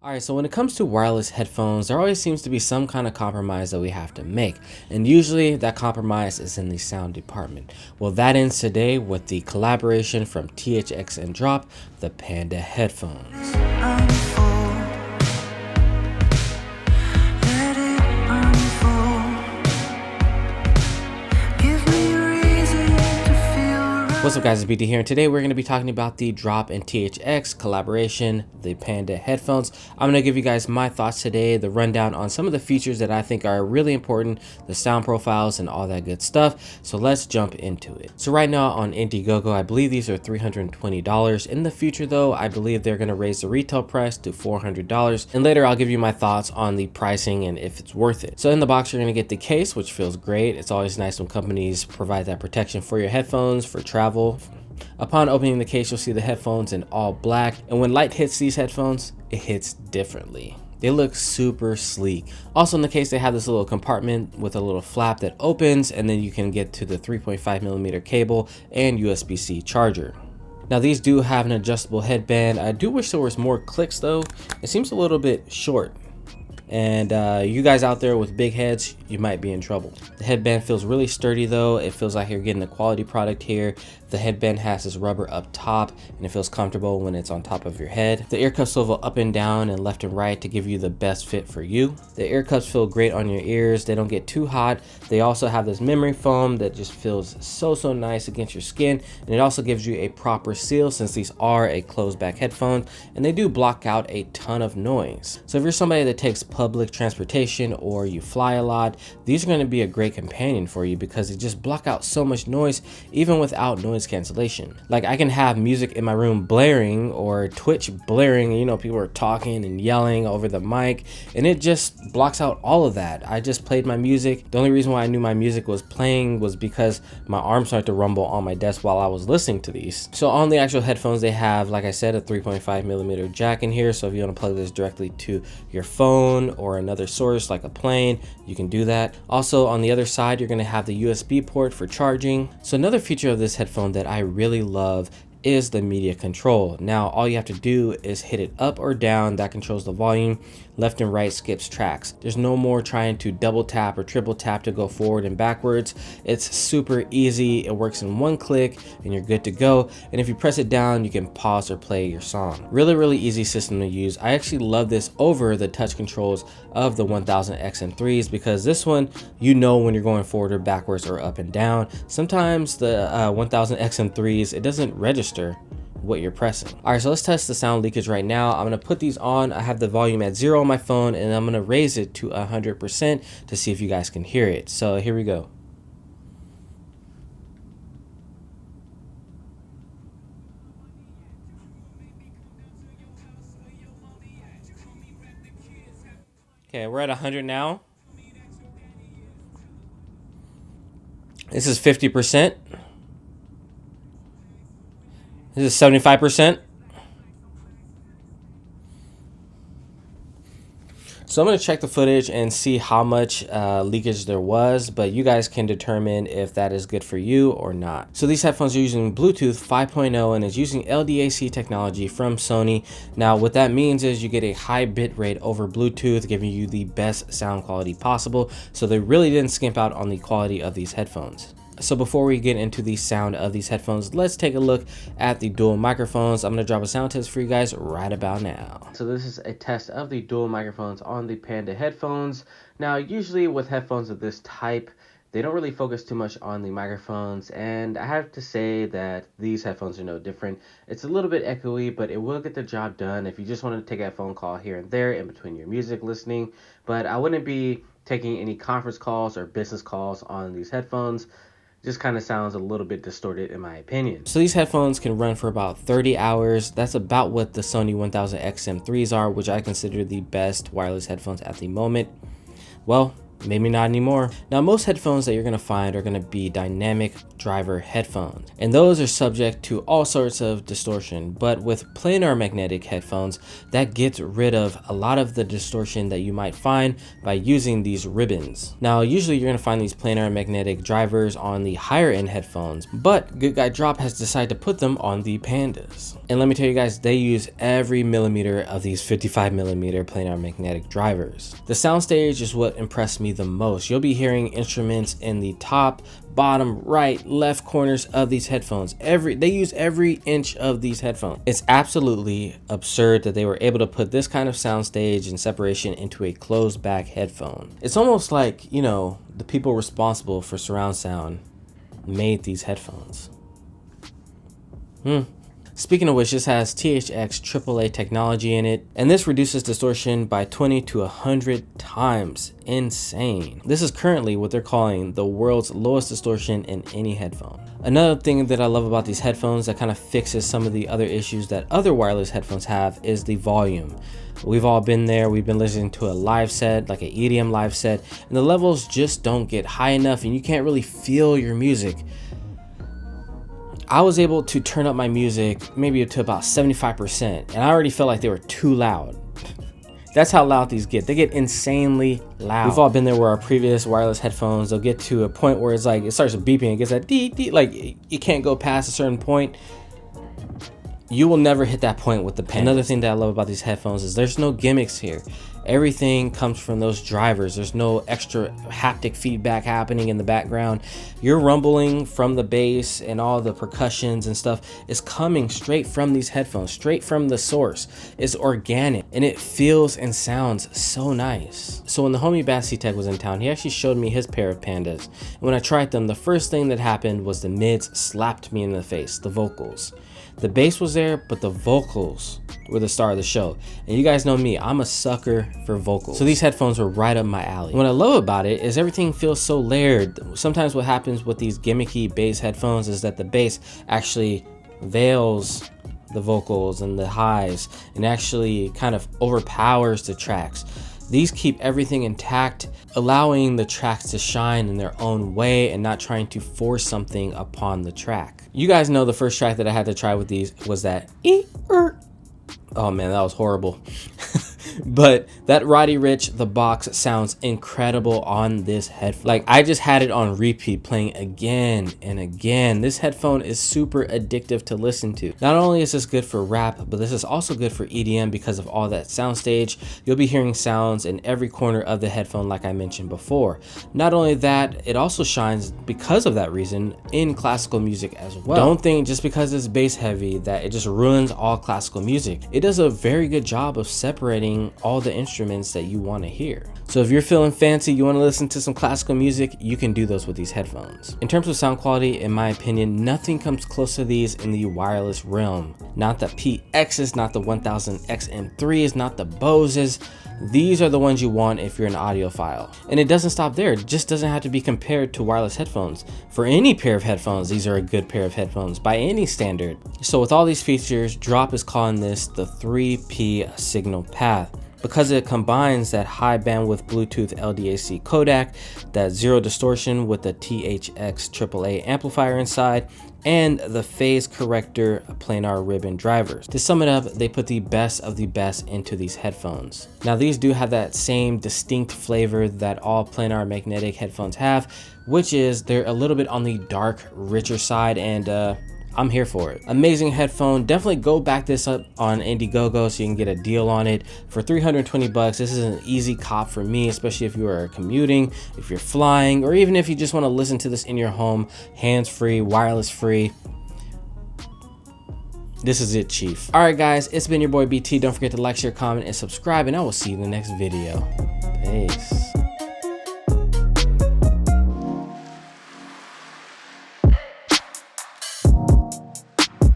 Alright, so when it comes to wireless headphones, there always seems to be some kind of compromise that we have to make. And usually that compromise is in the sound department. Well, that ends today with the collaboration from THX and Drop, the Panda headphones. What's up guys, it's BD here, and today we're going to be talking about the Drop and THX collaboration, the Panda headphones. I'm going to give you guys my thoughts today, the rundown on some of the features that I think are really important, the sound profiles and all that good stuff. So let's jump into it. So right now on Indiegogo, I believe these are $320. In the future though, I believe they're going to raise the retail price to $400. And later I'll give you my thoughts on the pricing and if it's worth it. So in the box, you're going to get the case, which feels great. It's always nice when companies provide that protection for your headphones, for travel. Upon opening the case, you'll see the headphones in all black, and when light hits these headphones, it hits differently. They look super sleek. Also in the case, they have this little compartment with a little flap that opens, and then you can get to the 3.5mm cable and USB-C charger. Now these do have an adjustable headband. I do wish there was more clicks though. It seems a little bit short. And you guys out there with big heads, you might be in trouble. The headband feels really sturdy though. It feels like you're getting a quality product here. The headband has this rubber up top and it feels comfortable when it's on top of your head. The ear cuffs swivel up and down and left and right to give you the best fit for you. The ear cuffs feel great on your ears. They don't get too hot. They also have this memory foam that just feels so nice against your skin, and it also gives you a proper seal since these are a closed back headphone, and they do block out a ton of noise. So if you're somebody that takes public transportation or you fly a lot, these are going to be a great companion for you because they just block out so much noise even without noise cancellation. Like I can have music in my room blaring or Twitch blaring, you know, people are talking and yelling over the mic, and it just blocks out all of that. I just played my music. The only reason why I knew my music was playing was because my arm started to rumble on my desk while I was listening to these. So on the actual headphones, they have, like I said, a 3.5mm jack in here. So if you want to plug this directly to your phone or another source like a plane, you can do that. Also on the other side, you're going to have the USB port for charging. So another feature of this headphone that I really love is the media control. Now all you have to do is hit it up or down. That controls the volume. Left and right skips tracks. There's no more trying to double tap or triple tap to go forward and backwards. It's super easy. It works in one click and you're good to go. And if you press it down, you can pause or play your song. Really easy system to use. I actually love this over the touch controls of the 1000X and 3s because this one, you know when you're going forward or backwards or up and down. Sometimes the 1000X and 3s, it doesn't register what you're pressing. All right, so let's test the sound leakage right now. I'm gonna put these on. I have the volume at 0 on my phone, and I'm gonna raise it to 100% to see if you guys can hear it. So here we go. Okay, we're at 100 now. This is 50%. This is 75%. So I'm going to check the footage and see how much leakage there was, but you guys can determine if that is good for you or not. So these headphones are using Bluetooth 5.0 and it's using LDAC technology from Sony. Now what that means is you get a high bit rate over Bluetooth, giving you the best sound quality possible. So they really didn't skimp out on the quality of these headphones. So before we get into the sound of these headphones, let's take a look at the dual microphones. I'm going to drop a sound test for you guys right about now. So this is a test of the dual microphones on the Panda headphones. Now usually with headphones of this type, they don't really focus too much on the microphones, and I have to say that these headphones are no different. It's a little bit echoey, but it will get the job done if you just want to take a phone call here and there in between your music listening. But I wouldn't be taking any conference calls or business calls on these headphones. Just kind of sounds a little bit distorted in my opinion. So these headphones can run for about 30 hours. That's about what the Sony 1000X M3s are, which I consider the best wireless headphones at the moment. Well, Maybe not anymore. Now, most headphones that you're gonna find are gonna be dynamic driver headphones, and those are subject to all sorts of distortion. But with planar magnetic headphones, that gets rid of a lot of the distortion that you might find by using these ribbons. Now, usually you're gonna find these planar magnetic drivers on the higher end headphones, but Good Guy Drop has decided to put them on the Pandas. And let me tell you guys, they use every millimeter of these 55mm planar magnetic drivers. The soundstage is what impressed me the most. You'll be hearing instruments in the top, bottom, right, left corners of these headphones. They use every inch of these headphones. It's absolutely absurd that they were able to put this kind of soundstage and separation into a closed back headphone. It's almost like, you know, the people responsible for surround sound made these headphones. Speaking of which, this has THX AAA technology in it, and this reduces distortion by 20 to 100 times. Insane. This is currently what they're calling the world's lowest distortion in any headphone. Another thing that I love about these headphones that kind of fixes some of the other issues that other wireless headphones have is the volume. We've all been there. We've been listening to a live set, like an EDM live set, and the levels just don't get high enough and you can't really feel your music. I was able to turn up my music maybe to about 75%, and I already felt like they were too loud. That's how loud these get. They get insanely loud. We've all been there where our previous wireless headphones, they'll get to a point where it's like, it starts beeping, it gets that dee dee, like you can't go past a certain point. You will never hit that point with the Panda. Another thing that I love about these headphones is there's no gimmicks here. Everything comes from those drivers. There's no extra haptic feedback happening in the background. Your rumbling from the bass and all the percussions and stuff is coming straight from these headphones, straight from the source. It's organic and it feels and sounds so nice. So when the homie Bassy Tech was in town, he actually showed me his pair of Pandas. And when I tried them, the first thing that happened was the mids slapped me in the face, the vocals. The bass was there, but the vocals were the star of the show. And you guys know me, I'm a sucker for vocals. So these headphones were right up my alley. What I love about it is everything feels so layered. Sometimes what happens with these gimmicky bass headphones is that the bass actually veils the vocals and the highs and actually kind of overpowers the tracks. These keep everything intact, allowing the tracks to shine in their own way and not trying to force something upon the track. You guys know the first track that I had to try with these was that oh man, that was horrible. But that Roddy Ricch, the box, sounds incredible on this headphone. Like, I just had it on repeat playing again and again. This headphone is super addictive to listen to. Not only is this good for rap, but this is also good for EDM because of all that soundstage. You'll be hearing sounds in every corner of the headphone like I mentioned before. Not only that, it also shines because of that reason in classical music as well. Don't think just because it's bass heavy that it just ruins all classical music. It does a very good job of separating all the instruments that you want to hear. So if you're feeling fancy, you want to listen to some classical music, you can do those with these headphones. In terms of sound quality, in my opinion, nothing comes close to these in the wireless realm. Not the PXs, not the 1000XM3s, not the Boses. These are the ones you want if you're an audiophile. And it doesn't stop there. It just doesn't have to be compared to wireless headphones. For any pair of headphones, these are a good pair of headphones by any standard. So with all these features, Drop is calling this the 3P signal path, because it combines that high bandwidth Bluetooth LDAC codec, that zero distortion with the THX AAA amplifier inside, and the phase corrector planar ribbon drivers. To sum it up, they put the best of the best into these headphones. Now these do have that same distinct flavor that all planar magnetic headphones have, which is they're a little bit on the dark, richer side, and I'm here for it. Amazing headphone. Definitely go back this up on Indiegogo so you can get a deal on it for 320 bucks. This is an easy cop for me, especially if you are commuting, if you're flying, or even if you just want to listen to this in your home, hands-free, wireless-free. This is it, chief. All right, guys, it's been your boy BT. Don't forget to like, share, comment, and subscribe, and I will see you in the next video. Peace.